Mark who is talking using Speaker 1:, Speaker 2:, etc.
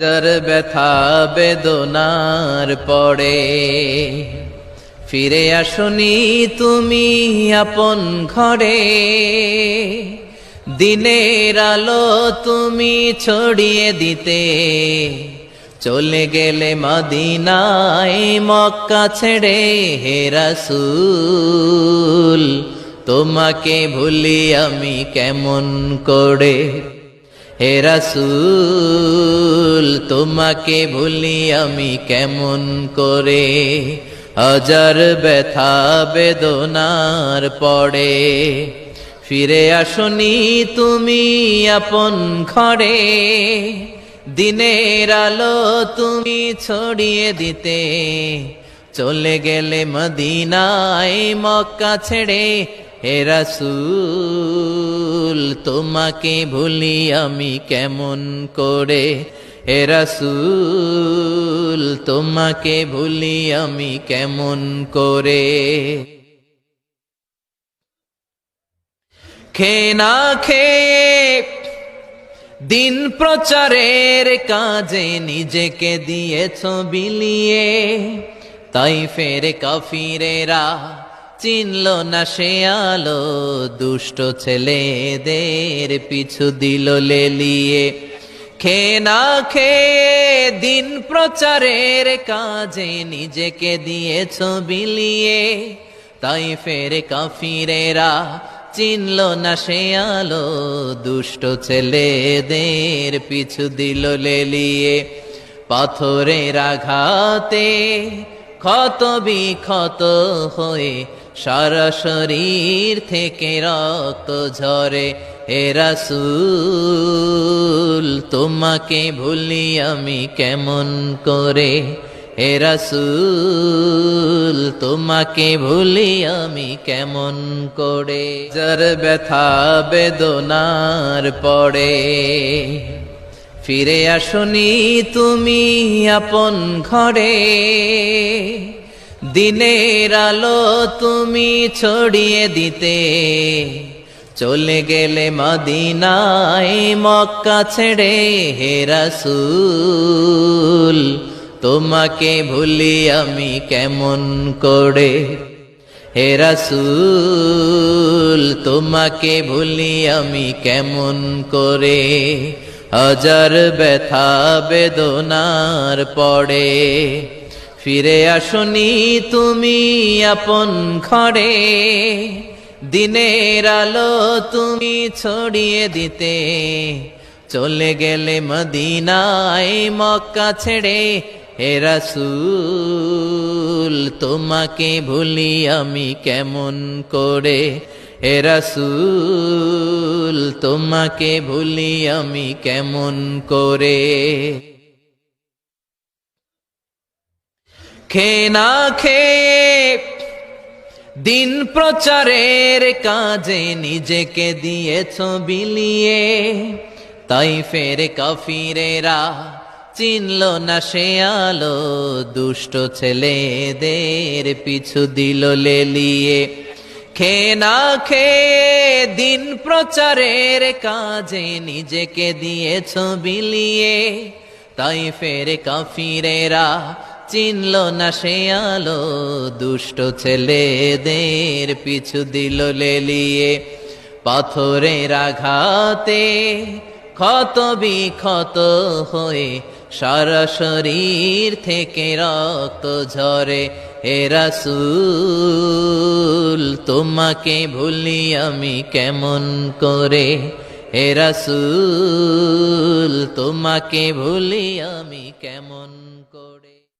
Speaker 1: যার ব্যথা বেদনার পরে ফিরে আসনি তুমি আপন ঘরে, দিনের আলো তুমি ছড়িয়ে দিতে চলে গেলে মদিনায় মক্কা ছেড়ে। হে রাসূল তোমাকে ভুলি আমি কেমন করে, হে রাসূল তোমাকে ভুলি আমি কেমন করে। হাজার ব্যথা বেদনার পরে ফিরে আসনি তুমি আপন ঘরে, দিনের আলো তুমি ছড়িয়ে দিতে চলে গেলে মদিনায় মক্কা ছেড়ে। হে রাসূল তোমাকে ভুলি আমি কেমন করে, হে রাসূল তোমাকে ভুলি আমি কেমন করে। খেয়ে না খেয়ে দিন প্রচারের কাজে নিজেকে দিয়েছ বিলিয়ে, তাইফের কাফিরেরা চিনল না সে আলো, দুষ্ট ছেলেদের পিছু দিল লেলিয়ে। খেয়ে না খেয়ে দিন প্রচারের কাজে নিজেকে দিয়েছ বিলিয়ে, তাইফের কাফিরেরা চিনল না সে আলো, দুষ্ট ছেলেদের পিছু দিল লেলিয়ে। পাথরের আঘাতে ক্ষত বিক্ষত হয়ে সারা শরীর থেকে রক্ত ঝরে। হে রাসূল তোমাকে ভুলি আমি কেমন করে, হে রাসূল তোমাকে ভুলি আমি কেমন করে। যার ব্যথা বেদনার পরে ফিরে আসনি তুমি আপন ঘরে, দিনের আলো তুমি ছড়িয়ে দিতে চলে গেলে মদিনায় মক্কা ছেড়ে। হে রাসূল তোমাকে ভুলি আমি কেমন করে, হে রাসূল তোমাকে ভুলি আমি কেমন করে। হাজার ব্যথা বেদনার পরে ফিরে আসনি তুমি আপন ঘরে, দিনের আলো তুমি ছড়িয়ে দিতে চলে গেলে মদিনায় মক্কা ছেড়ে। হে রাসূল তোমাকে ভুলি আমি কেমন করে, হে রাসূল তোমাকে ভুলি আমি কেমন করে। খেয়ে না খেয়ে দিন প্রচারের কাজে নিজেকে দিয়েছ বিলিয়ে, তাইফের কাফিরেরা চিনল না সে আলো, দুষ্ট ছেলেদের পিছু দিল লেলিয়ে। খেয়ে না খেয়ে দিন প্রচারের কাজে নিজেকে দিয়েছ বিলিয়ে, তাইফের কাফিরেরা চিনল না সে আলো, দুষ্ট ছেলেদের পিছু দিল লেলিয়ে। পাথরের আঘাতে ক্ষত বিক্ষত হয়ে সারা শরীর থেকে রক্ত ঝরে। হে রাসূল তোমাকে ভুলি আমি কেমন করে, হে রাসূল তোমাকে ভুলি আমি কেমন